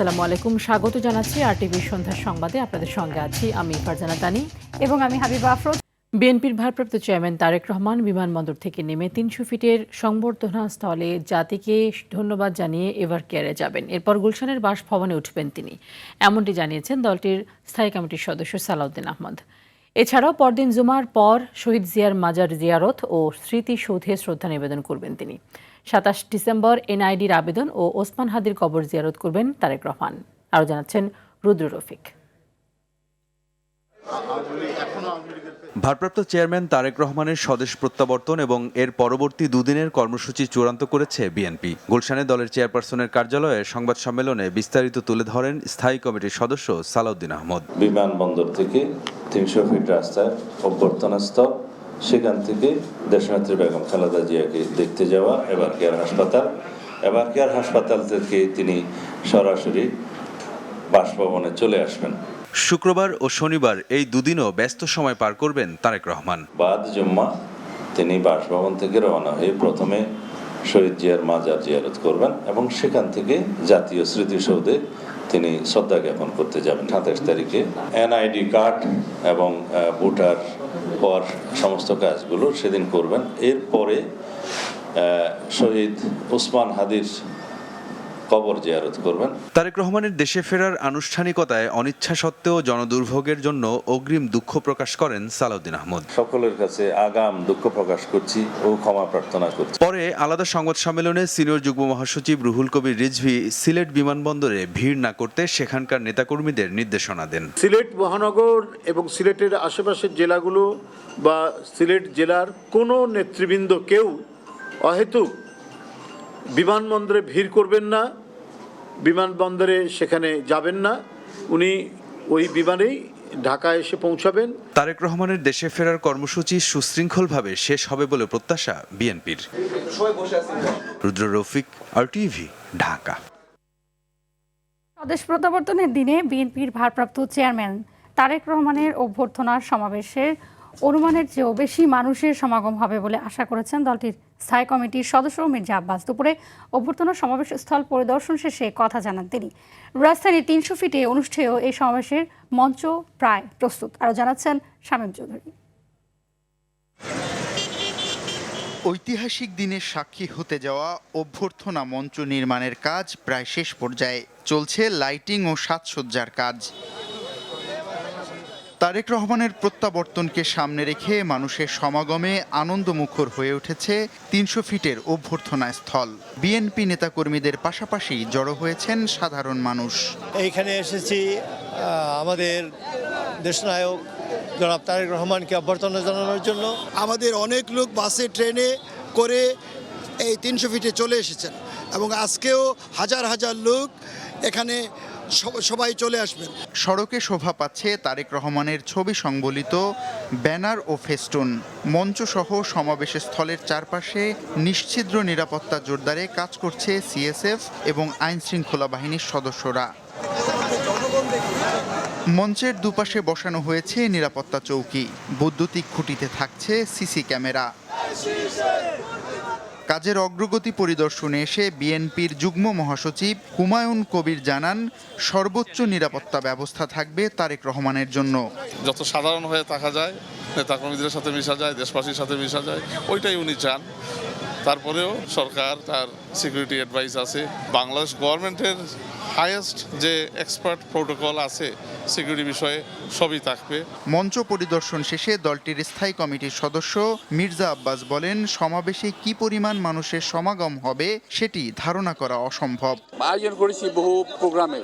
আসসালামু আলাইকুম, স্বাগত জানাচ্ছি আরটিভির সন্ধ্যার সংবাদে। আপনাদের সঙ্গে আছি আমি ফারজানা তানি এবং আমি হাবিবা আফরোজ। বিএনপির ভারপ্রাপ্ত চেয়ারম্যান তারেক রহমান বিমানবন্দর থেকে নেমে ৩০০ ফিটের সংবর্ধনা স্থলে জাতিকে ধন্যবাদ জানিয়ে এভার কেয়ারে যাবেন। এরপর গুলশানের বাসভবনে উঠবেন তিনি, এমনটি জানিয়েছেন দলটির স্থায়ী কমিটির সদস্য সালাউদ্দিন আহমদ। এছাড়াও পরদিন জুমার পর শহীদ জিয়ার মাজার জিয়ারত ও স্মৃতিসৌধে শ্রদ্ধা নিবেদন করবেন তিনি। ২৭ ডিসেম্বর এনআইডির আবেদন ও ওসমান হাদির কবর জিয়ারত করবেন তারেক রহমান। আরও জানাচ্ছেন রুদ্র রফিক। ভারপ্রাপ্ত চেয়ারম্যান তারেক রহমানের স্বদেশ প্রত্যাবর্তন এবং এর পরবর্তী দুদিনের কর্মসূচি চূড়ান্ত করেছে বিএনপি। গুলশানে দলের চেয়ারপারসনের কার্যালয়ে সংবাদ সম্মেলনে বিস্তারিত তুলে ধরেন স্থায়ী কমিটির সদস্য সালাউদ্দিন আহমদ। বিমানবন্দর থেকে ৩০০ ফিট রাস্তায় অভ্যর্থনা স্থল, সেখান থেকে দেশনেত্রী বেগম খালেদা জিয়াকে দেখতে যাওয়া এভার কেয়ার হাসপাতাল থেকে তিনি সরাসরি বাসভবনে চলে আসবেন। শুক্রবার ও শনিবার এই দুদিনও ব্যস্ত সময় পার করবেন তারেক রহমান। বাদ জুম্মা তিনি বাসভবন থেকে রওনা হয়ে প্রথমে শহীদ জিয়ার মাজার জিয়ারত করবেন এবং সেখান থেকে জাতীয় স্মৃতিসৌধে তিনি শ্রদ্ধা জ্ঞাপন করতে যাবেন। ২৭ তারিখে এনআইডি কার্ড এবং ভোটার হওয়ার সমস্ত কাজগুলো সেদিন করবেন। এরপরে শহীদ ওসমান হাদির কবর জিয়ারত করবেন। তারেক রহমানের দেশে ফেরার আনুষ্ঠানিকতায় অনিচ্ছা সত্ত্বেও জনদুর্ভোগের জন্য অগ্রিম দুঃখ প্রকাশ করেন সালাউদ্দিন আহমদ। সকলের কাছে আগাম দুঃখ প্রকাশ করছি ও ক্ষমা প্রার্থনা করছি। পরে আলাদা সংবাদ সম্মেলনে সিনিয়র যুগ্ম মহাসচিব রুহুল কবির রিজভী সিলেট বিমানবন্দরে ভিড় না করতে সেখানকার নেতাকর্মীদের নির্দেশনা দেন। সিলেট মহানগর এবং সিলেটের আশেপাশের জেলাগুলো বা সিলেট জেলার কোনো নেতৃবৃন্দ কেউ অহেতুক বিমানবন্দরে ভিড় করবেন না, বিমানবন্দরে সেখানে যাবেন না। উনি ওই বিমানেই ঢাকা এসে পৌঁছাবেন। তারেক রহমানের দেশে ফেরার কর্মসূচি সুশৃঙ্খলভাবে শেষ হবে বলে প্রত্যাশা বিএনপির। রুদ্র রফিক, আরটিভি, ঢাকা। স্বদেশ প্রত্যাবর্তনের দিনে বিএনপির ভারপ্রাপ্ত চেয়ারম্যান তারেক রহমানের অভ্যর্থনা সমাবেশের অনুমানের চেয়েও বেশি মানুষের সমাগম হবে বলে আশা করেছেন দলটির স্থায়ী কমিটির সদস্য মির্জা আব্বাস। দুপুরে অভ্যর্থনা সমাবেশ স্থল পরিদর্শন শেষে কথা জানান তিনি। রাজধানীর ৩০০ ফিটে অনুষ্ঠেয় এই সমাবেশের মঞ্চ প্রায় প্রস্তুত। আরও জানাচ্ছেন শামীম চৌধুরী। ঐতিহাসিক দিনের সাক্ষী হতে যাওয়া অভ্যর্থনা মঞ্চ নির্মাণের কাজ প্রায় শেষ পর্যায়ে। চলছে লাইটিং ও সাজসজ্জার কাজ। তারেক রহমানের প্রত্যাবর্তনকে সামনে রেখে মানুষের সমাগমে আনন্দমুখর হয়ে উঠেছে ৩০০ ফিটের অভ্যর্থনা স্থল। বিএনপি নেতাকর্মীদের পাশাপাশি জড়ো হয়েছেন সাধারণ মানুষ। এইখানে এসেছি আমাদের দেশনায়ক জনাব তারেক রহমানকে অভ্যর্থনা জানানোর জন্য। আমাদের অনেক লোক বাসে ট্রেনে করে এই ৩০০ ফিটে চলে এসেছেন এবং আজকেও হাজার হাজার লোক এখানে সবাই চলে আসবেন। সড়কে শোভা পাচ্ছে তারেক রহমানের ছবি সংবলিত ব্যানার ও ফেস্টুন। মঞ্চসহ সমাবেশ স্থলের চারপাশে নিশ্ছিদ্র নিরাপত্তা জোরদারে কাজ করছে সিএসএফ এবং আইনশৃঙ্খলা বাহিনীর সদস্যরা। মঞ্চের দুপাশে বসানো হয়েছে নিরাপত্তা চৌকি, বৈদ্যুতিক খুঁটিতে থাকছে সিসি ক্যামেরা। কাজের অগ্রগতি পরিদর্শনে এসে বিএনপির যুগ্ম মহাসচিব হুমায়ুন কবির জানান, সর্বোচ্চ নিরাপত্তা ব্যবস্থা থাকবে তারেক রহমানের জন্য। যত সাধারণ হয়ে থাকা যায়, নেতাকর্মীদের সাথে মিশা যায়, দেশবাসীর সাথে মিশা যায়, ওইটাই উনি চান। তারপরেও সরকার তার সিকিউরিটি অ্যাডভাইস আছে। বাংলাদেশ গভর্নমেন্টের হাইয়েস্ট যে এক্সপার্ট প্রোটোকল আছে সিকিউরিটি বিষয়ে সবই থাকবে। মঞ্চ পরিদর্শন শেষে দলটির স্থায়ী কমিটির সদস্য মির্জা আব্বাস বলেন, সমাবেশে কি পরিমাণ মানুষের সমাগম হবে সেটি ধারণা করা অসম্ভব। আয়োজন করেছি বহু প্রোগ্রামের,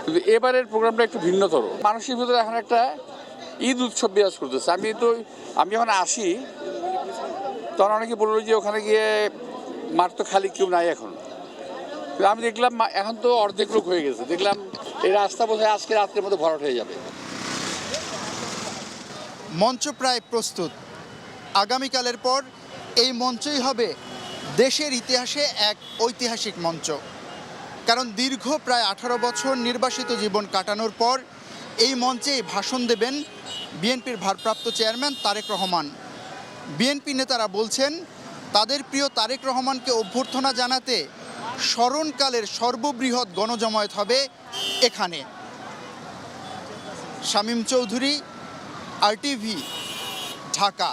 কিন্তু এবারের প্রোগ্রামটা একটু ভিন্নতর। মানুষের ভিতরে এখন একটা ঈদ উৎসব বিরাজ করতেছে। আমি যখন আসি তখন অনেকে বললো যে ওখানে গিয়ে মাঠ তো খালি, কেউ নাই এখন। আমি দেখলাম এখন তো অর্ধেক লোক হয়ে গেছে। দেখলাম এই রাস্তা বোধহয় আজকে রাত্রের মধ্যে ভরাট হয়ে যাবে। মঞ্চ প্রায় প্রস্তুত। আগামীকালের পর এই মঞ্চই হবে দেশের ইতিহাসে এক ঐতিহাসিক মঞ্চ। কারণ দীর্ঘ প্রায় 18 বছর নির্বাসিত জীবন কাটানোর পর এই মঞ্চেই ভাষণ দেবেন বিএনপির ভারপ্রাপ্ত চেয়ারম্যান তারেক রহমান। বিএনপি নেতারা বলছেন, তাদের প্রিয় তারেক রহমানকে অভ্যর্থনা জানাতে স্মরণকালের সর্ববৃহৎ গণজমায়েত হবে এখানে। শামীম চৌধুরী, RTV, ঢাকা।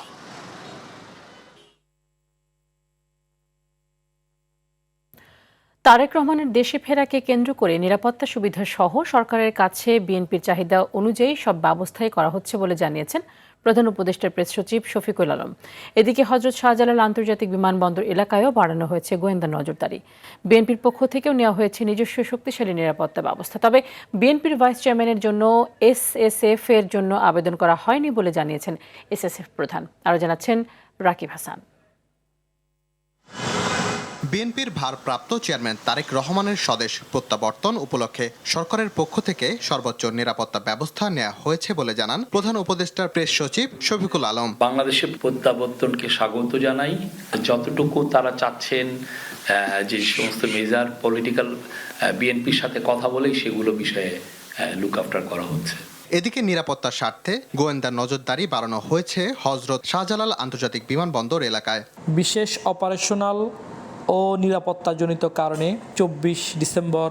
তারেক রহমানের দেশে ফেরাকে কেন্দ্র করে নিরাপত্তা সুবিধা সহ সরকারের কাছে বিএনপির চাহিদা অনুযায়ী সব ব্যবস্থাই করা হচ্ছে বলে জানিয়েছেন প্রধান উপদেষ্টার প্রেস সচিব শফিকুল আলম। এদিকে হযরত শাহজালাল আন্তর্জাতিক বিমানবন্দর এলাকায়ও বাড়ানো হয়েছে গোয়েন্দা নজরদারি। বিএনপির পক্ষ থেকেও নেওয়া হয়েছে নিজস্ব শক্তিশালী নিরাপত্তা ব্যবস্থা। তবে বিএনপির ভাইস চেয়ারম্যানের জন্য SSF এর জন্য আবেদন করা হয়নি বলে জানিয়েছেন SSF প্রধান। আরও জানাচ্ছেন রাকিব হাসান। বিএনপির ভারপ্রাপ্ত চেয়ারম্যান তারেক রহমানের স্বদেশ প্রত্যাবর্তন উপলক্ষে সরকারের পক্ষ থেকে সর্বোচ্চ নিরাপত্তা ব্যবস্থা নেওয়া হয়েছে বলে জানান প্রধান উপদেষ্টার প্রেস সচিব শফিকুল আলম। বাংলাদেশের প্রত্যাবর্তনকে স্বাগত জানাই। যতটুকু তারা চাচ্ছেন, যে সমস্ত মেজর পলিটিক্যাল বিএনপির সাথে কথা বলেই সেগুলো বিষয়ে লুক আফটার করা হচ্ছে। এদিকে নিরাপত্তার স্বার্থে গোয়েন্দা নজরদারি বাড়ানো হয়েছে হযরত শাহজালাল আন্তর্জাতিক বিমানবন্দর এলাকায়। বিশেষ অপারেশনাল ও নিরাপত্তাজনিত কারণে 24 ডিসেম্বর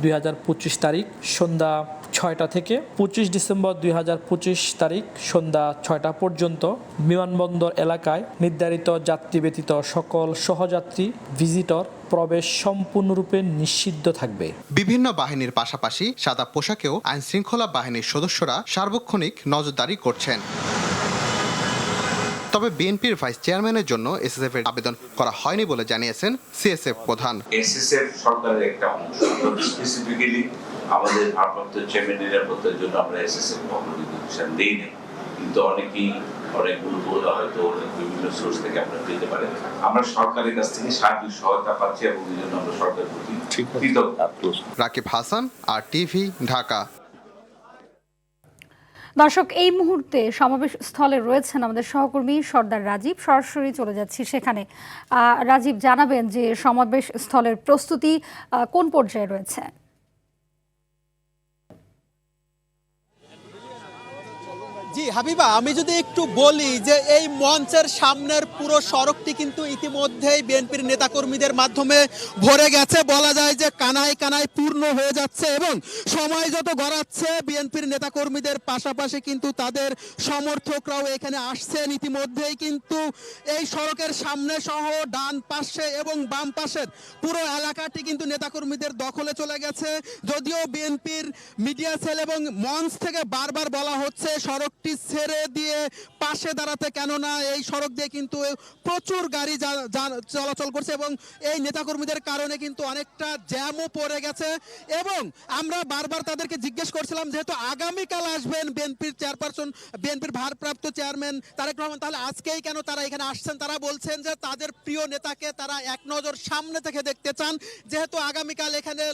2025 তারিখ সন্ধ্যা 6টা থেকে 25 ডিসেম্বর 2025 তারিখ সন্ধ্যা 6টা পর্যন্ত বিমানবন্দর এলাকায় নির্ধারিত যাত্রী ব্যতীত সকল সহযাত্রী ভিজিটর প্রবেশ সম্পূর্ণরূপে নিষিদ্ধ থাকবে। বিভিন্ন বাহিনীর পাশাপাশি সাদা পোশাকেও আইনশৃঙ্খলা বাহিনীর সদস্যরা সার্বক্ষণিক নজরদারি করছেন। তবে বিএনপির ভাইস চেয়ারম্যানের জন্য SSF এর আবেদন করা হয়নি বলে জানিয়েছেন CSF প্রধান। SSF সরকারের একটা অংশ, স্পেসিফিক্যালি আমাদের ভারপ্রাপ্ত চেয়ারম্যান নিরাপত্তার জন্য আমরা SSF কমিশন দেই না, কিন্তু অনেকগুলো বলে হয়তো বিভিন্ন সোর্স থেকে আপনারা পেতে পারেন। আমরা সরকারের কাছ থেকে সার্বিক সহায়তা পাচ্ছি এবং এই জন্য আমরা সরকারের প্রতি কৃতজ্ঞ। রাকিব হাসান, RTV, ঢাকা। দর্শক, এই মুহূর্তে সমাবেশ স্থলে রয়েছেন আমাদের সহকর্মী সর্দার রাজীব। সরাসরি চলে যাচ্ছি সেখানে। রাজীব, জানাবেন যে সমাবেশ স্থলের প্রস্তুতি কোন পর্যায়ে রয়েছে? জি হাবিবা, আমি যদি একটু বলি যে এই মঞ্চের সামনের পুরো সড়কটি কিন্তু ইতিমধ্যেই বিএনপির নেতাকর্মীদের মাধ্যমে ভরে গেছে। বলা যায় যে কানায় কানায় পূর্ণ হয়ে যাচ্ছে এবং সময় যত গড়াচ্ছে বিএনপির নেতাকর্মীদের পাশাপাশি কিন্তু তাদের সমর্থকরাও এখানে আসছেন। ইতিমধ্যেই কিন্তু এই সড়কের সামনে সহ ডান পাশে এবং বাম পাশের পুরো এলাকাটি কিন্তু নেতাকর্মীদের দখলে চলে গেছে। যদিও বিএনপির মিডিয়া সেল এবং মঞ্চ থেকে বারবার বলা হচ্ছে সড়ক ছেড়ে দিয়ে পাশে দাঁড়াতে, কেননা এই সড়ক দিয়ে কিন্তু প্রচুর গাড়ি চলাচল করছে এবং এই নেতাকর্মীদের কারণে কিন্তু অনেকটা জ্যামও পড়ে গেছে। এবং আমরা বারবার তাদেরকে জিজ্ঞেস করছিলাম, যেহেতু আগামীকাল আসবেন বিএনপির চেয়ারপারসন, বিএনপির ভারপ্রাপ্ত চেয়ারম্যান তারেক রহমান, তাহলে আজকেই কেন তারা এখানে আসছেন? তারা বলছেন যে তাদের প্রিয় নেতাকে তারা এক নজর সামনে থেকে দেখতে চান, যেহেতু আগামীকাল এখানে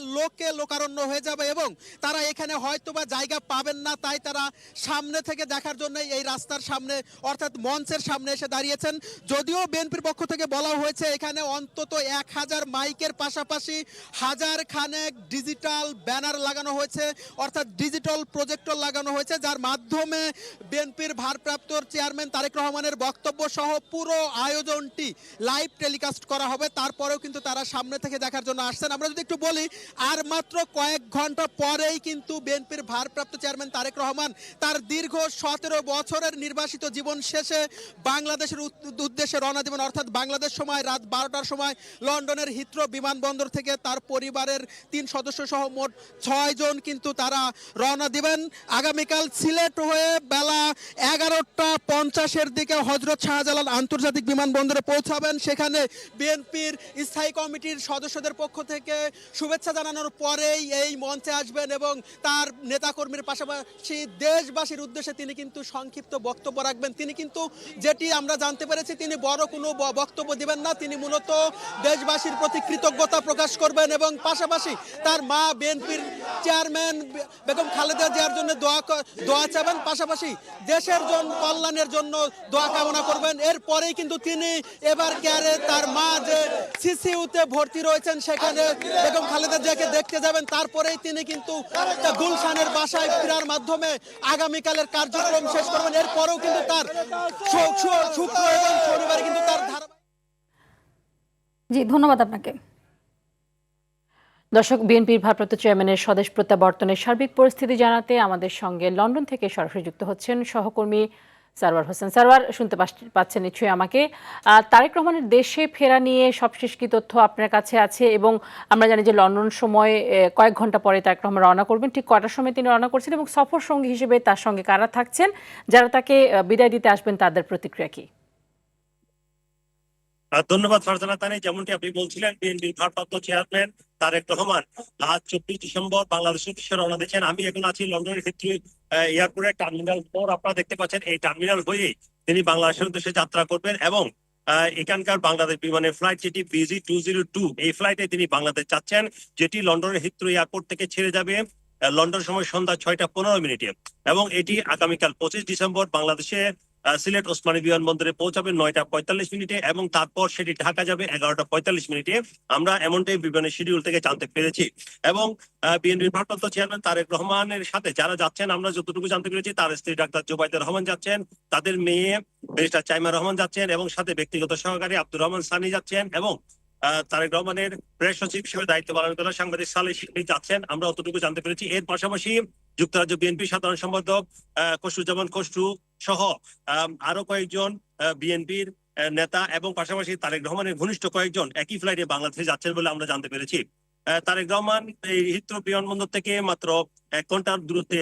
লোকারণ্য হয়ে যাবে এবং তারা এখানে হয়তোবা জায়গা পাবেন না, তাই তারা সামনে থেকে দেখার জন্য এই রাস্তার সামনে অর্থাৎ মঞ্চের সামনে এসে দাঁড়িয়েছেন। যদিও বিএনপির পক্ষ থেকে বলা হয়েছে এখানে অন্তত 1000 মাইকের পাশাপাশি 1000 খানেক ডিজিটাল ব্যানার লাগানো হয়েছে, অর্থাৎ ডিজিটাল প্রজেক্টর লাগানো হয়েছে, যার মাধ্যমে বিএনপির ভারপ্রাপ্ত চেয়ারম্যান তারেক রহমানের বক্তব্য সহ পুরো আয়োজনটি লাইভ টেলিকাস্ট করা হবে। তারপরেও কিন্তু তারা সামনে থেকে দেখার জন্য আসছেন। আমরা যদি একটু বলি, আর মাত্র কয়েক ঘন্টা পরেই কিন্তু বিএনপির ভারপ্রাপ্ত চেয়ারম্যান তারেক রহমান তার দীর্ঘ 17 বছরের নির্বাসিত জীবন শেষে বাংলাদেশের উদ্দেশ্যে রওনা দেবেন, অর্থাৎ বাংলাদেশ সময় রাত 12টার সময় লন্ডনের হিথ্রো বিমানবন্দর থেকে তার পরিবারের 3 সদস্য সহ মোট 6 জন কিন্তু তারা রওনা দিবেন। আগামীকাল সিলেট হয়ে বেলা 11:50-এর দিকে হযরত শাহজালাল আন্তর্জাতিক বিমানবন্দরে পৌঁছাবেন। সেখানে বিএনপির স্থায়ী কমিটির সদস্যদের পক্ষ থেকে শুভেচ্ছা জানানোর পরেই এই মঞ্চে আসবেন এবং তার নেতাকর্মীর পাশাপাশি দেশবাসীর উদ্দেশ্যে তিনি কিন্তু সংক্ষিপ্ত বক্তব্য রাখবেন। তিনি কিন্তু, যেটি আমরা জানতে পেরেছি, তিনি বড় কোনো বক্তব্য দিবেন না। তিনি মূলত দেশবাসীর প্রতি কৃতজ্ঞতা প্রকাশ করবেন এবং পাশাপাশি তার মা বিএনপির চেয়ারম্যান বেগম খালেদা জিয়ার জন্য দোয়া চাবেন, পাশাপাশি দেশের কল্যাণের জন্য দোয়া কামনা করবেন। এরপরেই কিন্তু তিনি এবার কেয়ারে তার মা যে সিসিউতে ভর্তি রয়েছেন সেখানে বেগম খালেদা জিয়াকে দেখতে যাবেন। তারপরেই তিনি কিন্তু গুলশানের বাসায় ফেরার মাধ্যমে আগামীকালের কার্যক্রম শেষ করবেন। এরপরেও কিন্তু তার শুক্র এবং শনিবারে কিন্তু তার জি, ধন্যবাদ আপনাকে। দর্শক, বিএনপির ভারপ্রাপ্ত চেয়ারম্যানের স্বদেশ প্রত্যাবর্তনের সার্বিক পরিস্থিতি জানাতে আমাদের সঙ্গে লন্ডন থেকে সরাসরি যুক্ত হচ্ছেন সহকর্মী সারওয়ার হোসেন। সারওয়ার, শুনতে পাচ্ছেন নিশ্চয়ই আমাকে। তারেক রহমানের দেশে ফেরা নিয়ে সবশেষ কি তথ্য আপনার কাছে আছে? এবং আমরা জানি যে লন্ডন সময় কয়েক ঘন্টা পরে তারেক রহমান রওনা করবেন, ঠিক কয়টার সময় তিনি রওনা করছেন এবং সফর সঙ্গী হিসেবে তার সঙ্গে কারা থাকছেন, যারা তাকে বিদায় দিতে আসবেন তাদের প্রতিক্রিয়া কি? ধন্যবাদ ফারজানা তানি। যেমনটি আপনি বলছিলেন, বিএনপির ভারপ্রাপ্ত চেয়ারম্যান তারেক রহমান আজ 24 ডিসেম্বর বাংলাদেশের উদ্দেশ্যে রওনা দিচ্ছেন। আমি এখন আছি লন্ডনের হিথ্রো এয়ারপোর্টের টার্মিনাল 4। আপনারা দেখতে পাচ্ছেন এই টার্মিনাল হয়ে তিনি বাংলাদেশের উদ্দেশ্যে যাত্রা করবেন এবং এখানকার বাংলাদেশ বিমানের ফ্লাইট যেটি BG 202, এই ফ্লাইটে তিনি বাংলাদেশ যাচ্ছেন, যেটি লন্ডনের হিথ্রো এয়ারপোর্ট থেকে ছেড়ে যাবে লন্ডন সময় সন্ধ্যা 6:15 এবং এটি আগামীকাল 25 ডিসেম্বর বাংলাদেশে সিলেট ওসমানী বিমানবন্দরে পৌঁছাবে 9:45 এবং তারপর সেটি ঢাকা যাবে 11:45। আমরা এমনটাই বিমানের শিডিউল থেকে জানতে পেরেছি। এবং বিএনপির ভারপ্রাপ্ত চেয়ারম্যান তারেক রহমানের সাথে যারা যাচ্ছেন, আমরা যতটুকু জানতে পেরেছি, তার স্ত্রী ডাক্তার জুবাইদা রহমান যাচ্ছেন, তাদের মেয়ে ব্যারিস্টার চাইমা রহমান যাচ্ছেন এবং সাথে ব্যক্তিগত সহকারী আব্দুর রহমান সানি যাচ্ছেন এবং তারেক রহমানের প্রেস সচিব হিসেবে দায়িত্ব পালন করা সাংবাদিক সালেহ শিকদার যাচ্ছেন, আমরা অতটুকু জানতে পেরেছি। এর পাশাপাশি যুক্তরাজ্য বিএনপি সাধারণ সম্পাদক খসরুজ্জামান খসরু সহ আরো কয়েকজন বিএনপির নেতা এবং পাশাপাশি তারেক রহমানের ঘনিষ্ঠ কয়েকজন একই ফ্লাইটে বাংলাদেশে যাচ্ছেন বলে আমরা জানতে পেরেছি। তারেক রহমান এই হিথ্রো বিমানবন্দর থেকে মাত্র 1 ঘন্টার দূরত্বে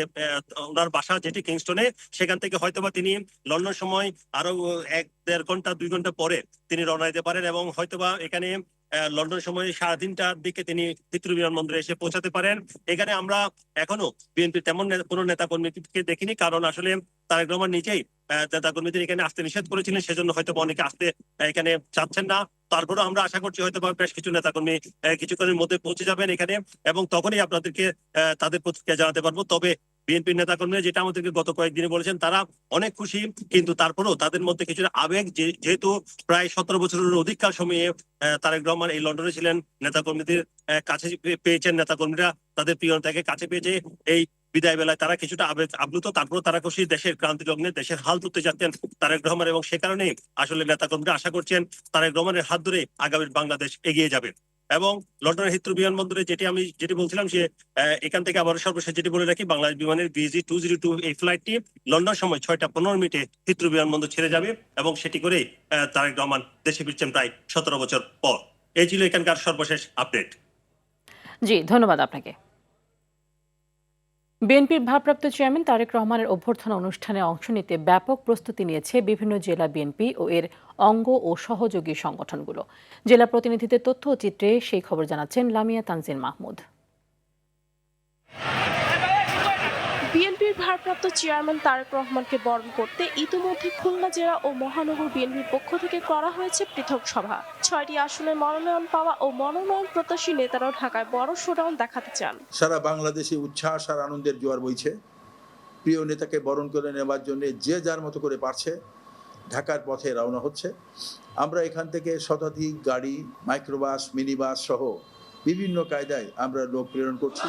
ওনার বাসা, যেটি কিংস্টনে, সেখান থেকে হয়তোবা তিনি লন্ডন সময় আরো 1-1.5 ঘন্টা 2 ঘন্টা পরে তিনি রওনা দিতে পারেন এবং হয়তোবা এখানে লন্ডন সময় 3:30টার দিকে তিনি হিথ্রো বিমানবন্দরে এসে পৌঁছাতে পারেন। এখানে আমরা এখনো বিএনপি তেমন কোনো নেতা কর্মীকে দেখিনি, কারণ আসলে তারেক রহমান নিজেই নেতা কর্মীদের এখানে আসতে নিষেধ করেছিলেন, সেজন্য হয়তো অনেকে আসতে এখানে চাচ্ছেন না। তারপরেও আমরা আশা করছি হয়তো বেশ কিছু নেতা কর্মী কিছুক্ষণের মধ্যে পৌঁছে যাবেন এখানে এবং তখনই আপনাদেরকে তাদের প্রতিক্রিয়া জানাতে পারবো। তবে বিএনপির নেতা কর্মীরা যেটা আমাদেরকে গত কয়েকদিনে বলেছেন, তারা অনেক খুশি, কিন্তু তারপরেও তাদের মধ্যে কিছুটা আবেগ, যেহেতু প্রায় 17 বছরের অধিককাল সময়ে তারেক রহমান এই লন্ডনে ছিলেন, নেতা কর্মীদের কাছে পেয়েছেন, নেতা কর্মীরা তাদের প্রিয় নেতাকে কাছে পেয়েছে। এই বিদায় বেলায় তারা কিছুটা আবেগ আপ্লুত, তারপর তারা খুশি, দেশের ক্রান্তি লগ্নে দেশের হাল ধরতে যাচ্ছেন তারেক রহমান এবং সে কারণে আসলে নেতা কর্মীরা আশা করছেন তারেক রহমানের হাত ধরে আগামী বাংলাদেশ এগিয়ে যাবে। এবং লন্ডনের হিথ্রো বিমানবন্দরে যেটি বলছিলাম, সে এখান থেকে আবার সর্বশেষ যেটি বলে রাখি, বাংলাদেশ বিমানের BG 202 এই ফ্লাইটটি লন্ডন সময় 6:15 হিথ্রো বিমানবন্দর ছেড়ে যাবে এবং সেটি করে তারেক রহমান দেশে ফিরছেন প্রায় 17 বছর পর। এই ছিল এখানকার সর্বশেষ আপডেট। জি, ধন্যবাদ আপনাকে। বিএনপির ভারপ্রাপ্ত চেয়ারম্যান তারেক রহমানের অভ্যর্থনা অনুষ্ঠানে অংশ নিতে ব্যাপক প্রস্তুতি নিয়েছে বিভিন্ন জেলা বিএনপি ও এর অঙ্গ ও সহযোগী সংগঠনগুলো। জেলা প্রতিনিধিদের তথ্য ও চিত্রে সেই খবর জানাচ্ছেন লামিয়া তানজিন মাহমুদ। বিএনপির ভারপ্রাপ্ত চেয়ারম্যান তারেক রহমানকে বরণ করতে ইতিমধ্যে খুলনা জেলা ও মহানগর বিএনপির পক্ষ থেকে করা হয়েছে পৃথক সভা। 6টি আসনে মনোনয়ন পাওয়া ও মনোনয়ন প্রত্যাশী নেতারাও ঢাকায় বড় শোডাউন দেখাতে চান। সারা বাংলাদেশে উচ্ছ্বাস আর আনন্দের জোয়ার বইছে। প্রিয় নেতাকে বরণ করে নেওয়ার জন্য যে যার মতো করে পারছে ঢাকার পথে রওনা হচ্ছে। আমরা এখান থেকে শতাধিক গাড়ি, মাইক্রোবাস, মিনিবাস সহ বিভিন্ন কায়দায় আমরা লোক প্রেরণ করছি।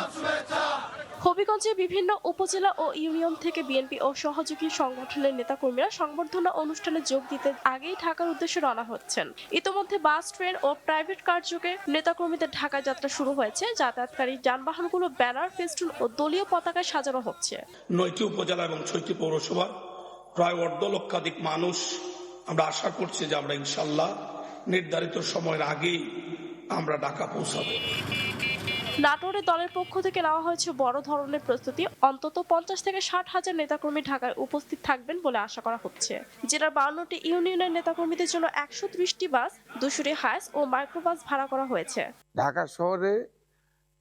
হবিগঞ্জে বিভিন্ন উপজেলা ও ইউনিয়ন থেকে বিএনপি ও সহযোগী সংগঠনের নেতাকর্মীরা সংবর্ধনা অনুষ্ঠানে যোগ দিতে আগেই ঢাকার উদ্দেশ্যে রওনা হচ্ছেন। ইতোমধ্যে বাস, ট্রেন ও প্রাইভেট কার যোগে নেতাকর্মীদের ঢাকা যাত্রা শুরু হয়েছে। যাতায়াতকারী যানবাহনগুলো ব্যানার, ফেস্টুন ও দলীয় পতাকায় সাজানো হচ্ছে। 9টি উপজেলা এবং 6টি পৌরসভা প্রায় 1.5 লক্ষাধিক মানুষ। আমরা আশা করছি যে আমরা ইনশাল্লাহ নির্ধারিত সময়ের আগেই আমরা ঢাকা পৌঁছাবো। নাটোরে দলের পক্ষ থেকে নেওয়া হয়েছে বড় ধরনের প্রস্তুতি। অন্তত 50 থেকে 60 হাজার নেতাকর্মী ঢাকায় উপস্থিত থাকবেন বলে আশা করা হচ্ছে। জেলার 52টি ইউনিয়নের নেতাকর্মীদের জন্য 130টি বাস, 200টি হাইস ও মাইক্রোবাস ভাড়া করা হয়েছে। ঢাকা শহরে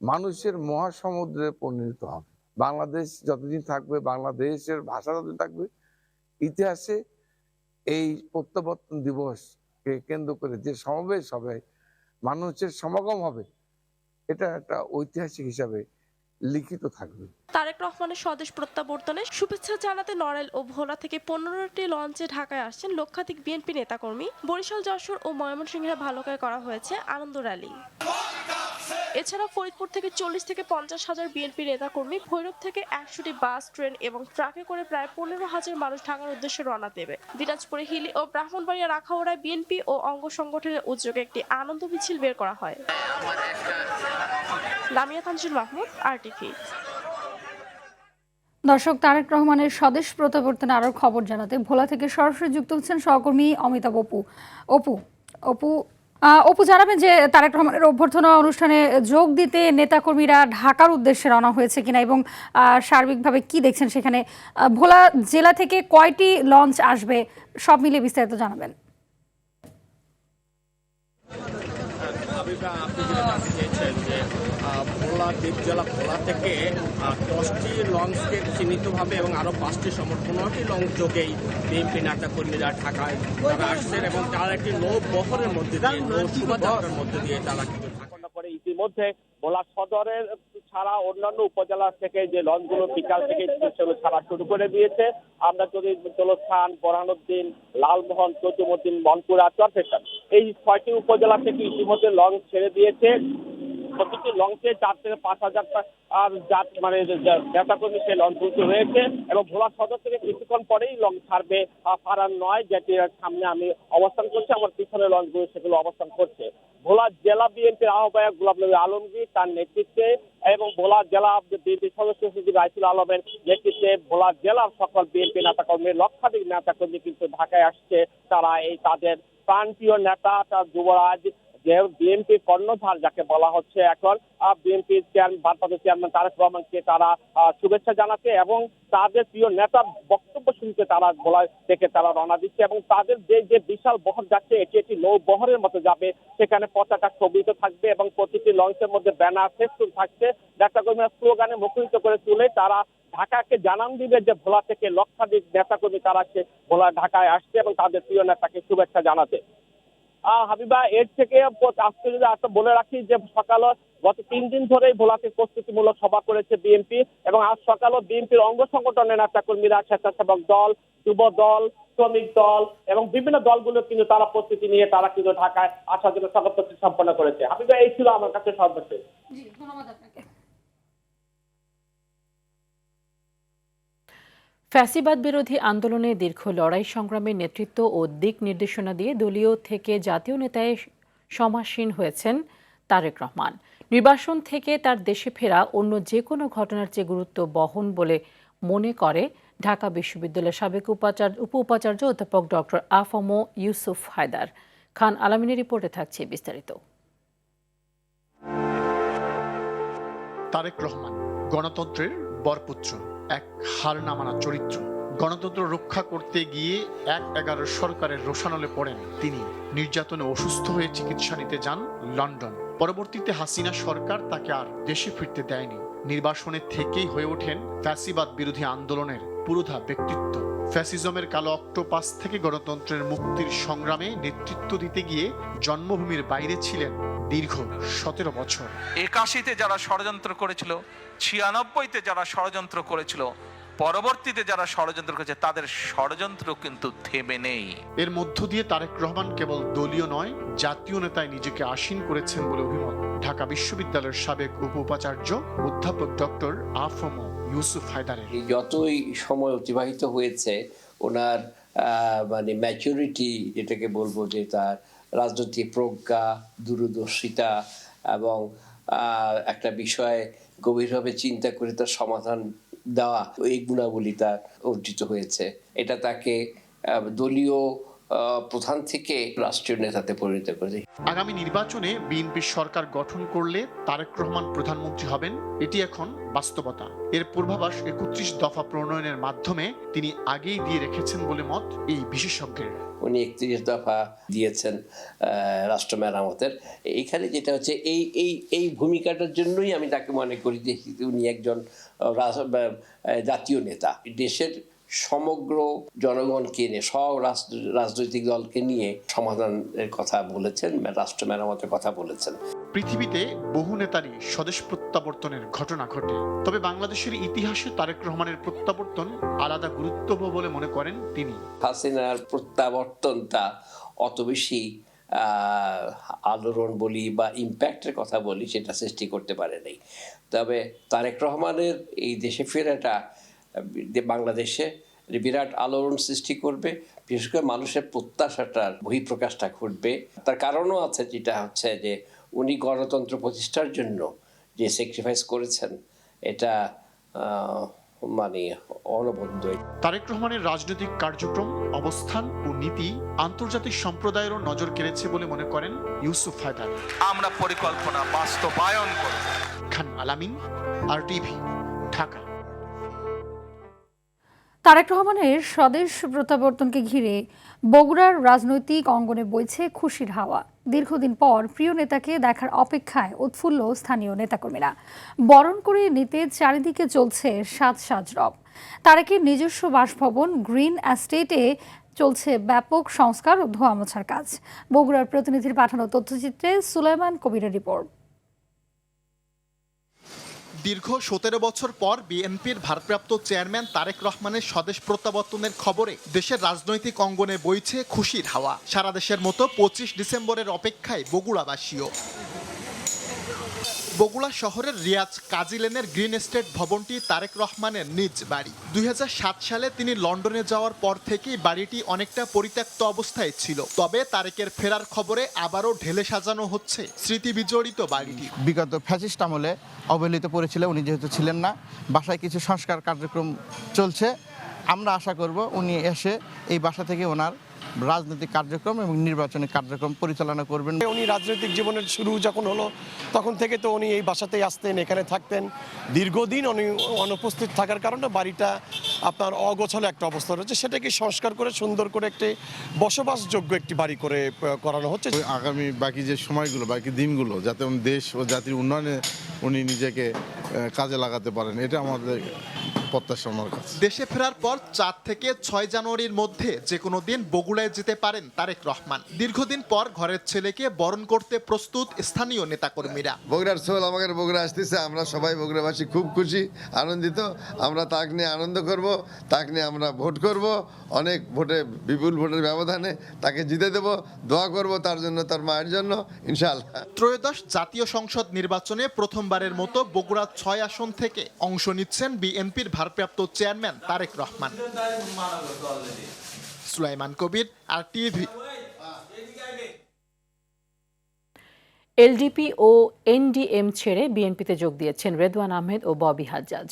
মানুষের মহাসমুদ্রে পরিণত হবে। বাংলাদেশ যতদিন থাকবে, বাংলাদেশের ভাষা যতদিন থাকবে, ইতিহাসে এই প্রত্যাবর্তন দিবসকে কেন্দ্র করে যে সমাবেশ হবে, মানুষের সমাগম হবে, এটা একটা ঐতিহাসিক হিসাবে লিখিত থাকবে। তারেক রহমানের স্বদেশ প্রত্যাবর্তনে শুভেচ্ছা জানাতে নড়াইল ও ভোলা থেকে 15টি লঞ্চে ঢাকায় আসছেন লক্ষাধিক বিএনপি নেতাকর্মী। বরিশাল, যশোর ও ময়মনসিংহের ভালুকায় করা হয়েছে আনন্দ র্যালি। এছাড়া ফরিদপুর থেকে 40 থেকে 50 হাজার বিএনপি নেতাকর্মী, ভৈরব থেকে 100টি বাস, ট্রেন এবং ট্রাকে করে প্রায় 15 হাজার মানুষ ঢাকার উদ্দেশ্যে রওনা দেবে। দিনাজপুরে হিলি ও ব্রাহ্মণবাড়িয়া রাখাউড়ায় বিএনপি ও অঙ্গ সংগঠনের উদ্যোগে একটি আনন্দ মিছিল বের করা হয়। লামিয়া তানজিল মাহমুদ, RTV। দর্শক, তারেক রহমানের স্বদেশ প্রত্যাবর্তনে আরও খবর জানাতে ভোলা থেকে সরাসরি যুক্ত হচ্ছেন সহকর্মী অমিতাভ অপু জানাবেন যে তারেক রহমানের অভ্যর্থনা অনুষ্ঠানে যোগ দিতে নেতাকর্মীরা ঢাকার উদ্দেশ্যে রওনা হয়েছে কিনা এবং সার্বিকভাবে কি দেখছেন সেখানে, ভোলা জেলা থেকে কয়টি লঞ্চ আসবে, সব মিলিয়ে বিস্তারিত জানাবেন। আপনি যেটা জানতে চেয়েছেন যে ভোলা দ্বীপ জেলা ভোলা থেকে 10টি লঞ্চকে চিহ্নিতভাবে এবং আরও 5টি 15টি লঞ্চ যোগেই বিএনপি নেতা কর্মীরা ঢাকায় তারা আসছেন এবং তারা একটি নৌবহরের মধ্যে দিয়ে শোভাযাত্রার মধ্যে দিয়ে তারা কিন্তু পরে ইতিমধ্যে ভোলা সদরের ছাড়া অন্যান্য উপজেলা থেকে যে লঞ্চগুলো বিকাল থেকে ছাড়া শুরু করে দিয়েছে। আমরা যদি জলস্থান, বোরহানুদ্দিন, লালমোহন, চৌধুরীউদ্দিন, মনপুরা, চরফেশন এই 6টি উপজেলা থেকে ইতিমধ্যে লঞ্চ ছেড়ে দিয়েছে। প্রতিটি লঞ্চে 4 থেকে 5,000 মানে নেতাকর্মী সেই লঞ্চগুলো রয়েছে এবং ভোলা সদর থেকে কিছুক্ষণ পরেই লঞ্চ ছাড়বে ফারান নয়, যেটির সামনে আমি অবস্থান করছি, আমার পিছনে লঞ্চগুলো সেগুলো অবস্থান করছে। ভোলা জেলা বিএনপির আহ্বায়ক গোলাম নবী আলমগীর তার নেতৃত্বে এবং ভোলা জেলা বিএনপি সদস্য সচিব রাইসুল আলমের নেতৃত্বে ভোলা জেলার সকল বিএনপি নেতাকর্মী, লক্ষাধিক নেতাকর্মী কিন্তু ঢাকায় আসছে। তারা এই তাদের প্রান্তীয় নেতা যুবরাজ বিএনপি কর্ণধার যাকে বলা হচ্ছে এখন বিএনপির ভারপ্রাপ্ত চেয়ারম্যান তারেক রহমানকে তারা শুভেচ্ছা জানাতে এবং তাদের প্রিয় নেতার বক্তব্য শুনতে তারা ভোলা থেকে তারা রওনা দিচ্ছে এবং তাদের যে বিশাল বহর যাচ্ছে এটি একটি নৌ বহরের মতো যাবে। সেখানে পতাকা ছবিতে থাকবে এবং প্রতিটি লঞ্চের মধ্যে ব্যানার ফেস্টুন থাকছে। নেতাকর্মীরা স্লোগানে মুখরিত করে তুলে তারা ঢাকাকে জানান দিবে যে ভোলা থেকে লক্ষাধিক নেতাকর্মী তারা ভোলা ঢাকায় আসছে এবং তাদের প্রিয় নেতাকে শুভেচ্ছা জানাতে। হাবিবা, এর থেকে আজকে যদি একটা বলে রাখি যে সকালে গত 3 দিন ধরেই ভোলাতে প্রস্তুতিমূলক সভা করেছে বিএনপি এবং আজ সকালেও বিএনপির অঙ্গ সংগঠনের নেতাকর্মীরা, স্বেচ্ছাসেবক দল, যুব দল, শ্রমিক দল এবং বিভিন্ন দলগুলো কিন্তু তারা প্রস্তুতি নিয়ে তারা কিন্তু ঢাকায় আসার জন্য সকল প্রস্তুতি সম্পন্ন করেছে। হাবিবা, এই ছিল আমার কাছে সর্বশেষ। ধন্যবাদ আপনাকে। ফ্যাসিবাদ বিরোধী আন্দোলনে দীর্ঘ লড়াই সংগ্রামের নেতৃত্ব ও দিক নির্দেশনা দিয়ে দলীয় থেকে জাতীয় নেতায় সমাসীন হয়েছেন তারেক রহমান। নির্বাসন থেকে তার দেশে ফেরা অন্য যে কোনো ঘটনার চেয়ে গুরুত্ব বহন বলে মনে করে ঢাকা বিশ্ববিদ্যালয়ের সাবেক উপ উপাচার্য অধ্যাপক ডক্টর আফম ইউসুফ হায়দার। খান আলামিনের রিপোর্টে থাকছে বিস্তারিত। তারেক রহমান গণতন্ত্রের বরপুত্র, এক হার না মানা চরিত্র। গণতন্ত্র রক্ষা করতে গিয়ে 1/11 সরকারের রোষানলে পড়েন তিনি। নির্যাতনে অসুস্থ হয়ে চিকিৎসা নিতে যান লন্ডন। পরবর্তীতে হাসিনা সরকার তাকে আর দেশে ফিরতে দেয়নি। নির্বাসনে থেকেই হয়ে ওঠেন ফ্যাসিবাদ বিরোধী আন্দোলনের পুরোধা ব্যক্তিত্ব। ফ্যাসিজমের কালো অক্টোপাস থেকে গণতন্ত্রের মুক্তির সংগ্রামে নেতৃত্ব দিতে গিয়ে জন্মভূমির বাইরে ছিলেন দীর্ঘ 17 বছর। 81-তে যারা ষড়যন্ত্র করেছিল, 96-তে যারা ষড়যন্ত্র করেছিল, পরবর্তীতে যারা ষড়যন্ত্র করেছে তাদের ষড়যন্ত্র কিন্তু থেমে নেই। এর মধ্য দিয়ে তারেক রহমান কেবল দলীয় নয়, জাতীয় নেতায় নিজেকে আসীন করেছেন বলে অভিমত ঢাকা বিশ্ববিদ্যালয়ের সাবেক উপ উপাচার্য অধ্যাপক ডক্টর আফম ইউসুফ হায়দারের। যতই সময় অতিবাহিত হয়েছে ওনার মানে ম্যাচুরিটি যেটাকে বলবো, যে তার রাজনৈতিক প্রজ্ঞা, দূরদর্শিতা এবং একটা বিষয়ে গভীরভাবে চিন্তা করে তার সমাধান দেওয়া, এই গুণাবলী তার অর্জিত হয়েছে। এটা তাকে দলীয় প্রধান থেকে রাষ্ট্রীয় নেতাতে পরিণত করেছে। আগামী নির্বাচনে বিএনপি সরকার গঠন করলে তারেক রহমান প্রধানমন্ত্রী হবেন, এটি এখন বাস্তবতা। এর পূর্বাভাস 31 দফা প্রণয়নের মাধ্যমে তিনি আগেই দিয়ে রেখেছেন বলে মত এই বিশেষজ্ঞের। উনি 31 দফা দিয়েছেন রাষ্ট্র মেরামতের। এইখানে যেটা হচ্ছে এই ভূমিকাটার জন্যই আমি তাকে মনে করি যে উনি একজন জাতীয় নেতা। দেশের সমগ্র জনগণকে নিয়ে, সব রাজনৈতিক দলকে নিয়ে সমাধানের কথা বলেছেন, রাষ্ট্র মেরামতের কথা বলেছেন। পৃথিবীতে বহু নেতারই স্বদেশ প্রত্যাবর্তনের ঘটনা ঘটে, তবে বাংলাদেশের ইতিহাসে তারেক রহমানের প্রত্যাবর্তন আলাদা গুরুত্বপূর্ণ বলে মনে করেন তিনি। হাসিনার প্রত্যাবর্তনটা অত বেশি আলোড়ন বলি বা ইম্প্যাক্টের কথা বলি সেটা সৃষ্টি করতে পারে নাই। তবে তারেক রহমানের এই দেশে ফেরাটা বাংলাদেশে বিরাট আলোড়ন সৃষ্টি করবে, বিশেষ করে মানুষের প্রত্যাশাটার বহিঃপ্রকাশটা ঘটবে। তার কারণও আছে, যেটা হচ্ছে যে উনি গণতন্ত্র প্রতিষ্ঠার জন্য যে স্যাক্রিফাইস করেছেন এটা মানে অনবদ্য। তারেক রহমানের রাজনৈতিক কার্যক্রম, অবস্থান ও নীতি আন্তর্জাতিক সম্প্রদায়েরও নজর কেড়েছে বলে মনে করেন ইউসুফ হায়দার। আমরা পরিকল্পনা বাস্তবায়ন করব। খান আলামিন, RTV, ঢাকা। তারেক রহমানের স্বদেশ প্রত্যাবর্তনকে ঘিরে বগুড়ার রাজনৈতিক অঙ্গনে বইছে খুশির হাওয়া। দীর্ঘদিন পর প্রিয় নেতাকে দেখার অপেক্ষায় উৎফুল্ল স্থানীয় নেতাকর্মীরা। বরণ করে নিতে চারিদিকে চলছে সাজ রব। তারেকের নিজস্ব বাসভবন গ্রিন এস্টেটে চলছে ব্যাপক সংস্কার ও ধোয়া মোছার কাজ। বগুড়ার প্রতিনিধির পাঠানো তথ্যচিত্রে সুলাইমান কবিরের রিপোর্ট। দীর্ঘ 17 বছর পর বিএনপির ভারপ্রাপ্ত চেয়ারম্যান তারেক রহমানের স্বদেশ প্রত্যাবর্তনের খবরে দেশের রাজনৈতিক অঙ্গনে বইছে খুশির হাওয়া। সারা দেশের মতো 25 ডিসেম্বরের অপেক্ষায় বগুড়াবাসীও। বগুড়া শহরের রিয়াজ কাজী লেনের গ্রিন এস্টেট ভবনটি তারেক রহমানের নিজ বাড়ি। 2007 সালে তিনি লন্ডনে যাওয়ার পর থেকেই বাড়িটি অনেকটা পরিত্যক্ত অবস্থায় ছিল। তবে তারেকের ফেরার খবরে আবারও ঢেলে সাজানো হচ্ছে স্মৃতি বিজড়িত বাড়িটি। বিগত ফ্যাসিস্ট আমলে অবহেলিত পড়েছিল, উনি যেহেতু ছিলেন না, বাসায় কিছু সংস্কার কার্যক্রম চলছে। আমরা আশা করব উনি এসে এই বাসা থেকে ওনার রাজনৈতিক কার্যক্রম এবং নির্বাচনী কার্যক্রম পরিচালনা করবেন। উনি রাজনৈতিক জীবনের শুরু যখন হলো তখন থেকে তো উনি এই বাসাতেই আসতেন, এখানে থাকতেন। দীর্ঘদিন উনি অনুপস্থিত থাকার কারণে বাড়িটা আপনার অগোছালো একটা অবস্থা রয়েছে, সেটাকে সংস্কার করে সুন্দর করে একটি বসবাসযোগ্য একটি বাড়ি করে করানো হচ্ছে। আগামী বাকি যে সময়গুলো, বাকি দিনগুলো যাতে দেশ ও জাতির উন্নয়নে উনি নিজেকে কাজে লাগাতে পারেন, এটা আমাদের প্রত্যাশা। আমার কাছে দেশে ফেরার পর 4 থেকে 6 জানুয়ারির মধ্যে যে কোনো দিন বগুড়ায় যেতে পারেন তারেক রহমান। দীর্ঘদিন পর ঘরের ছেলেকে বরণ করতে প্রস্তুত স্থানীয় নেতাকর্মীরা। বগুড়ার সোল আমাদের বগুড়া আসতেছে, আমরা সবাই বগুড়াবাসী খুব খুশি, আনন্দিত। আমরা তাকে নিয়ে আনন্দ করব, তাকে নিয়ে আমরা ভোট করব, অনেক ভোটে, বিপুল ভোটের ব্যবধানে তাকে জিতে দেব। দোয়া করব তার জন্য, তার মায়ের জন্য, ইনশাআল্লাহ। ত্রয়োদশ জাতীয় সংসদ নির্বাচনে প্রথমবারের মতো বগুড়া 6 আসন থেকে অংশ নিচ্ছেন বিএনপির ভারপ্রাপ্ত চেয়ারম্যান তারেক রহমান। সুলাইমান কবির, RTV। এলডিপি ও এনডিএম ছেড়ে বিএনপিতে যোগ দিয়েছেন রেদওয়ান আহমেদ ও ববি হাজ্জাজ।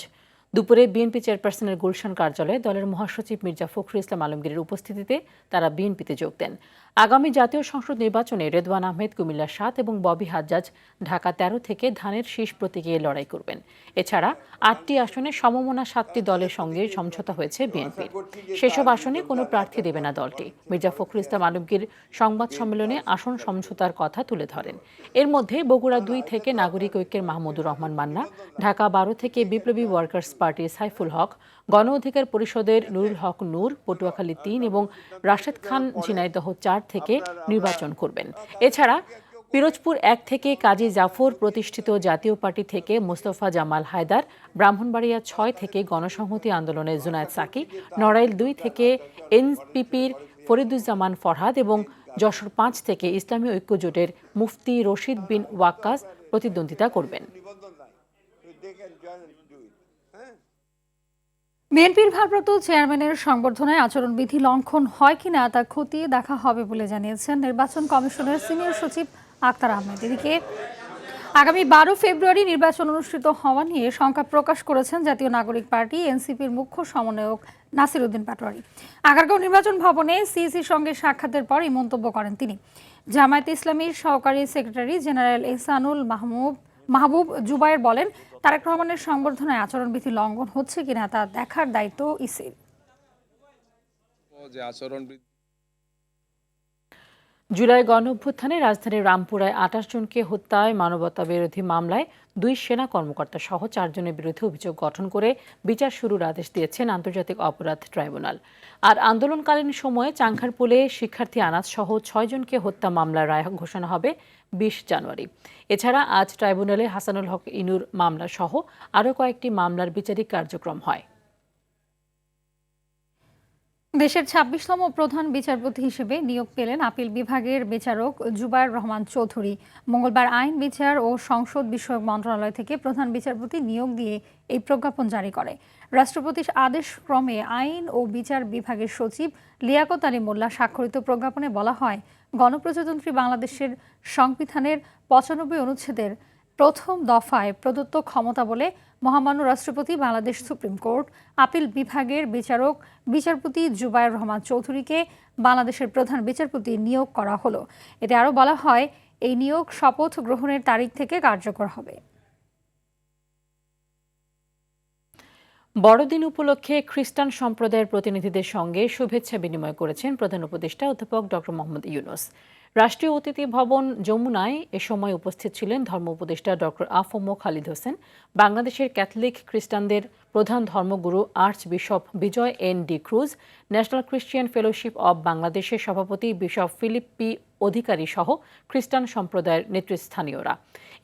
দুপুরে বিএনপি চেয়ারপারসনের গুলশান কার্যালয়ে দলের মহাসচিব মির্জা ফখরুল ইসলাম আলমগীরের উপস্থিতিতে তারা বিএনপিতে যোগ দেন। আগামী জাতীয় সংসদ নির্বাচনে রেদওয়ান আহমেদ কুমিল্লা 7 এবং ববি হাজ্জাজ ঢাকা 13 থেকে ধানের শীষ প্রতীকে লড়াই করবেন। এছাড়া 8টি আসনে সমমনা 7টি দলের সঙ্গে সমঝোতা হয়েছে বিএনপির। সেসব আসনে কোনো প্রার্থী দেবে না দলটি। মির্জা ফখরুল ইসলাম আলমগীর সংবাদ সম্মেলনে আসন সমঝোতার কথা তুলে ধরেন। এর মধ্যে বগুড়া 2 থেকে নাগরিক ঐক্যের মাহমুদুর রহমান মান্না, ঢাকা 12 থেকে বিপ্লবী ওয়ার্কার্স পার্টির সাইফুল হক, গণ অধিকার পরিষদের নুরুল হক নূর পটুয়াখালী 3 এবং রাশেদ খান ঝিনাইদহ 4 থেকে নির্বাচন করবেন। এছাড়া পিরোজপুর 1 থেকে কাজী জাফর প্রতিষ্ঠিত জাতীয় পার্টি থেকে মোস্তফা জামাল হায়দার, ব্রাহ্মণবাড়িয়া 6 থেকে গণসংহতি আন্দোলনের জুনায়েদ সাকি, নড়াইল 2 থেকে এনপিপির ফরিদুজ্জামান ফরহাদ এবং যশোর 5 থেকে ইসলামী ঐক্য জোটের মুফতি রশিদ বিন ওয়াক্কাস প্রতিদ্বন্দ্বিতা করবেন। বিএনপির ভারপ্রাপ্ত চেয়ারম্যানের সংবর্ধনায় আচরণবিধি লঙ্ঘন হয় কিনা তা খতিয়ে দেখা হবে বলে জানিয়েছেন নির্বাচন কমিশনের সিনিয়র সচিব আক্তার আহমেদ। এদিকে আগামী 12 ফেব্রুয়ারি নির্বাচন অনুষ্ঠিত হওয়া নিয়ে শঙ্কা প্রকাশ করেছেন জাতীয় নাগরিক পার্টি এনসিপির মুখ্য সমন্বয়ক নাসির উদ্দিন পাটোয়ারি। আগারগাঁও নির্বাচন ভবনে সিইসির সঙ্গে সাক্ষাতের পর এই মন্তব্য করেন তিনি। জামায়াতে ইসলামীর সহকারী সেক্রেটারি জেনারেল এহসানুল মাহবুব জুবায়ের বলেন, তারেক রহমানের সংবর্ধনায় আচরণবিধি লঙ্ঘন হচ্ছে কিনা তা দেখার দায়িত্ব ইসির। জুলাই গণঅভ্যুত্থানে রাজধানীর রামপুরায় 28 জনকে হত্যায় মানবতা বিরোধী মামলায় 2 সেনা কর্মকর্তা সহ 4 জনের বিরুদ্ধে অভিযোগ গঠন করে বিচার শুরুর আদেশ দিয়েছেন আন্তর্জাতিক অপরাধ ট্রাইব্যুনাল। আর আন্দোলনকালীন সময়ে চাংখারপুলে শিক্ষার্থী আনাস সহ 6 জনকে হত্যা মামলার রায় ঘোষণা হবে 20 জানুয়ারি। এছাড়া আজ ট্রাইব্যুনালে হাসানুল হক ইনুর মামলা সহ আরও কয়েকটি মামলার বিচারিক কার্যক্রম হয়। দেশের 26তম প্রধান বিচারপতি হিসেবে নিয়োগ পেলেন আপিল বিভাগের বিচারক জুবায়ের রহমান চৌধুরী। মঙ্গলবার আইন বিচার ও সংসদ বিষয়ক মন্ত্রণালয় থেকে প্রধান বিচারপতি নিয়োগ দিয়ে এই প্রজ্ঞাপন জারি করে। রাষ্ট্রপতির আদেশ ক্রমে আইন ও বিচার বিভাগের সচিব লিয়াকত আলী মোল্লা স্বাক্ষরিত প্রজ্ঞাপনে বলা হয়, গণপ্রজাতন্ত্রী বাংলাদেশের সংবিধানের 95 অনুচ্ছেদের প্রথম দফায় প্রদত্ত ক্ষমতা বলে মহামান্য রাষ্ট্রপতি বাংলাদেশ সুপ্রিম কোর্ট আপিল বিভাগের বিচারপতি জুবায়ের রহমান চৌধুরীকে বাংলাদেশের প্রধান বিচারপতি নিয়োগ করা হলো। এতে আরও বলা হয়, এই নিয়োগ শপথ গ্রহণের তারিখ থেকে কার্যকর হবে। বড়দিন উপলক্ষে খ্রিস্টান সম্প্রদায়ের প্রতিনিধিদের সঙ্গে শুভেচ্ছা বিনিময় করেছেন প্রধান উপদেষ্টা অধ্যাপক ডক্টর মোহাম্মদ ইউনূস। রাষ্ট্রীয় অতিথি ভবন যমুনায় এ সময় উপস্থিত ছিলেন ধর্ম উপদেষ্টা ডক্টর আফম খালিদ হোসেন, বাংলাদেশের ক্যাথলিক খ্রিস্টানদের প্রধান ধর্মগুরু archbishop Bijoy N D'Cruz, National Christian Fellowship of বাংলাদেশের সভাপতি বিশপ ফিলিপ পি অধিকারী সহ খ্রিস্টান সম্প্রদায়ের নেতৃস্থানীয়রা।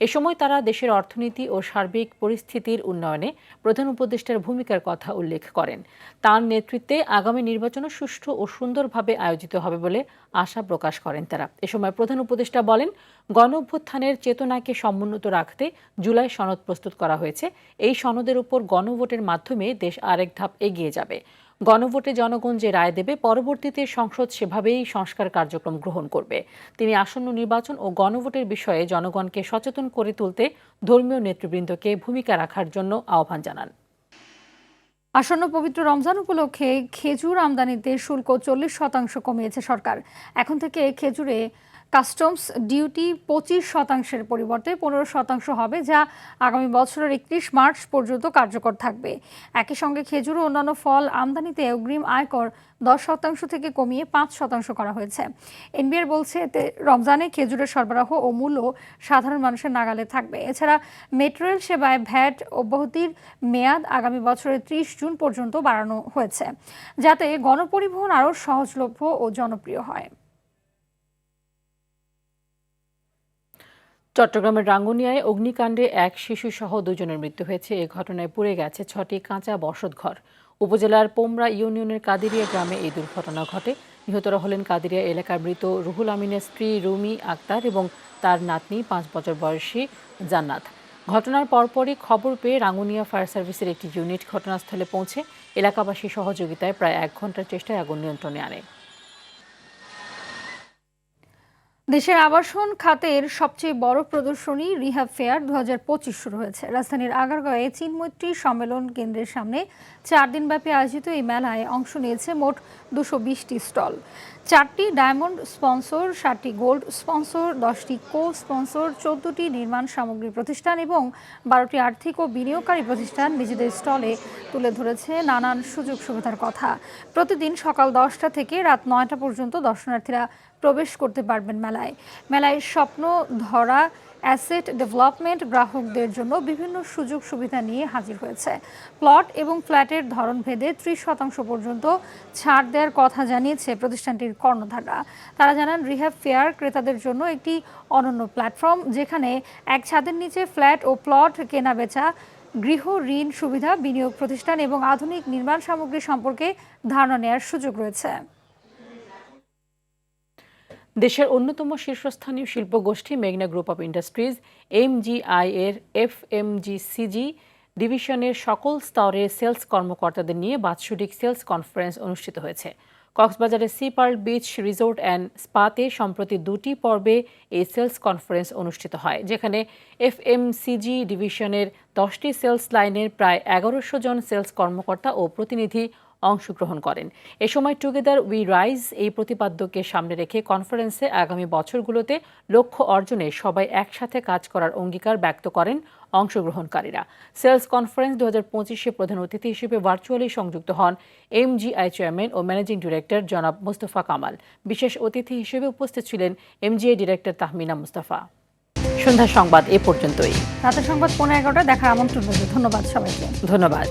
এ সময় তারা দেশের অর্থনীতি ও সার্বিক পরিস্থিতির উন্নয়নে প্রধান উপদেষ্টার ভূমিকার কথা উল্লেখ করেন। তার নেতৃত্বে আগামী নির্বাচনও সুষ্ঠু ও সুন্দরভাবে আয়োজিত হবে বলে আশা প্রকাশ করেন তারা। এ সময় প্রধান উপদেষ্টা বলেন, গণঅভ্যুত্থানের চেতনাকে সমুন্নত রাখতে জুলাই সনদ প্রস্তুত করা হয়েছে। এই সনদের উপর গণভোটের মাধ্যমে দেশ আরেক ধাপ এগিয়ে যাবে। গণভোটে জনগণ যে রায় দেবে, পরবর্তীতে সংসদ সেভাবেই সংস্কার কার্যক্রম গ্রহণ করবে। তিনি আসন্ন নির্বাচন ও গণভোটের বিষয়ে জনগণকে সচেতন করে তুলতে ধর্মীয় নেতৃবৃন্দকে ভূমিকা রাখার জন্য আহ্বান জানান। আসন্ন পবিত্র রমজান উপলক্ষে খেজুর আমদানিতে শুল্ক 40% কমিয়েছে সরকার। এখন থেকে খেজুরে কাস্টমস ডিউটি 25%-এর পরিবর্তে 15% হবে, যা আগামী বছরের 31 মার্চ পর্যন্ত কার্যকর থাকবে। একই সঙ্গে খেজুর ও অন্যান্য ফল আমদানিতে অগ্রিম আয়কর 10% থেকে কমিয়ে 5% করা হয়েছে। এনবিআর বলছে, এতে রমজানে খেজুরের সরবরাহ ও মূল্য সাধারণ মানুষের নাগালে থাকবে। এছাড়া মেট্রো রেল সেবায় ভ্যাট অব্যাহতির মেয়াদ আগামী বছরের 30 জুন পর্যন্ত বাড়ানো হয়েছে, যাতে গণপরিবহন আরও সহজলভ্য ও জনপ্রিয় হয়। চট্টগ্রামের রাঙ্গুনিয়ায় অগ্নিকাণ্ডে এক শিশুসহ 2 জনের মৃত্যু হয়েছে। এ ঘটনায় পুড়ে গেছে 6টি কাঁচা বসতঘর। উপজেলার পোমরা ইউনিয়নের কাদিরিয়া গ্রামে এই দুর্ঘটনা ঘটে। নিহতরা হলেন কাদিরিয়া এলাকার মৃত রুহুল আমিনের স্ত্রী রুমি আক্তার এবং তার নাতনি 5 বছর বয়সী জান্নাত। ঘটনার পরপরই খবর পেয়ে রাঙ্গুনিয়া ফায়ার সার্ভিসের একটি ইউনিট ঘটনাস্থলে পৌঁছে এলাকাবাসীর সহযোগিতায় প্রায় 1 ঘন্টার চেষ্টায় আগুন নিয়ন্ত্রণে আনে। দেশের আবাসন খাতের সবচেয়ে বড় প্রদর্শনী রিহ্যাব ফেয়ার 2025 শুরু হয়েছে। রাজধানীর আগারগাঁওয়ে চীনমৈত্রী সম্মেলন কেন্দ্রের সামনে 4 দিনব্যাপী আয়োজিত এই মেলায় অংশ নিয়েছে মোট 220টি স্টল। 4টি ডায়মন্ড স্পন্সর, 7টি গোল্ড স্পন্সর, 10টি কো স্পন্সর, 14টি নির্মাণ সামগ্রী প্রতিষ্ঠান এবং 12টি আর্থিক ও বিনিয়োগকারী প্রতিষ্ঠান নিজেদের স্টলে তুলে ধরেছে নানান সুযোগ সুবিধার কথা। প্রতিদিন সকাল 10টা থেকে রাত 9টা পর্যন্ত দর্শনার্থীরা প্রবেশ করতে পারবেন মেলায় স্বপ্ন ধরা অ্যাসেট ডেভেলপমেন্ট গ্রাহকদের জন্য বিভিন্ন সুযোগ সুবিধা নিয়ে হাজির হয়েছে। প্লট এবং ফ্ল্যাটের ধরন ভেদে 30% পর্যন্ত ছাড় দেওয়ার কথা জানিয়েছে প্রতিষ্ঠানটির কর্ণধাররা। তারা জানান, রিহ্যাব ফেয়ার ক্রেতাদের জন্য একটি অনন্য প্ল্যাটফর্ম, যেখানে এক ছাদের নিচে ফ্ল্যাট ও প্লট কেনা বেচা, গৃহ ঋণ সুবিধা, বিনিয়োগ প্রতিষ্ঠান এবং আধুনিক নির্মাণ সামগ্রী সম্পর্কে ধারণা নেওয়ার সুযোগ রয়েছে। দেশের অন্যতম শীর্ষস্থানীয় শিল্পগোষ্ঠী মেঘনা গ্রুপ অব ইন্ডাস্ট্রিজ MGI এর FMGCG ডিভিশনের সকল স্তরের সেলস কর্মকর্তাদের নিয়ে বাৎসরিক সেলস কনফারেন্স অনুষ্ঠিত হয়েছে। কক্সবাজারের Sea Pearl Beach Resort and স্পাতে সম্প্রতি 2টি পর্বে এই সেলস কনফারেন্স অনুষ্ঠিত হয়, যেখানে FMCG ডিভিশনের 10টি সেলস লাইনের প্রায় 1100 জন সেলস কর্মকর্তা ও প্রতিনিধি অংশগ্রহণ করেন। এ সময় টুগেদার উই রাইজ এই প্রতিপাদ্যকে সামনে রেখে কনফারেন্সে আগামী বছরগুলোতে লক্ষ্য অর্জনে সবাই একসাথে কাজ করার অঙ্গীকার ব্যক্ত করেন অংশগ্রহণকারীরা। সেলস কনফারেন্স 2025-এ প্রধান অতিথি হিসেবে ভার্চুয়ালি সংযুক্ত হন MGI চেয়ারম্যান ও ম্যানেজিং ডিরেক্টর জনাব মোস্তফা কামাল। বিশেষ অতিথি হিসেবে উপস্থিত ছিলেন MGI ডিরেক্টর তাহমিনা মুস্তাফা। সন্ধ্যা সংবাদ এ পর্যন্তই। রাতের সংবাদ 11:15 দেখার আমন্ত্রণ রইল। ধন্যবাদ সবাইকে। ধন্যবাদ।